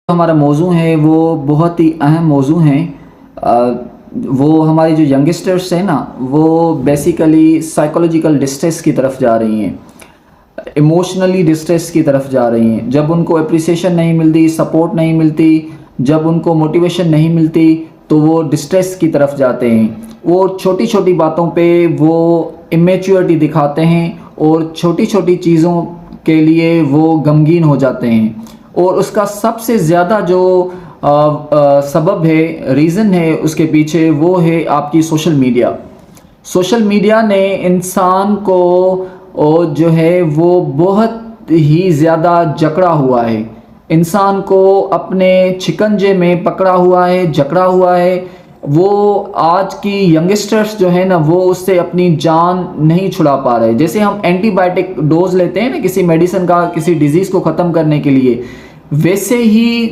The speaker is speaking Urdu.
ہمارا موضوع ہے وہ بہت ہی اہم موضوع ہیں۔ وہ ہمارے جو ینگسٹرس ہیں نا، وہ بیسیکلی سائیکولوجیکل ڈسٹریس کی طرف جا رہی ہیں، ایموشنلی ڈسٹریس کی طرف جا رہی ہیں۔ جب ان کو اپریسیشن نہیں ملتی، سپورٹ نہیں ملتی، جب ان کو موٹیویشن نہیں ملتی تو وہ ڈسٹریس کی طرف جاتے ہیں۔ وہ چھوٹی چھوٹی باتوں پہ وہ امیچورٹی دکھاتے ہیں اور چھوٹی چھوٹی چیزوں کے لیے وہ غمگین ہو جاتے ہیں۔ اور اس کا سب سے زیادہ جو سبب ہے، ریزن ہے اس کے پیچھے، وہ ہے آپ کی سوشل میڈیا۔ سوشل میڈیا نے انسان کو جو ہے وہ بہت ہی زیادہ جکڑا ہوا ہے، انسان کو اپنے شکنجے میں پکڑا ہوا ہے، جکڑا ہوا ہے۔ وہ آج کی ینگسٹرز جو ہے نا، وہ اس سے اپنی جان نہیں چھڑا پا رہے۔ جیسے ہم اینٹی بائیوٹک ڈوز لیتے ہیں نا کسی میڈیسن کا، کسی ڈیزیز کو ختم کرنے کے لیے، ویسے ہی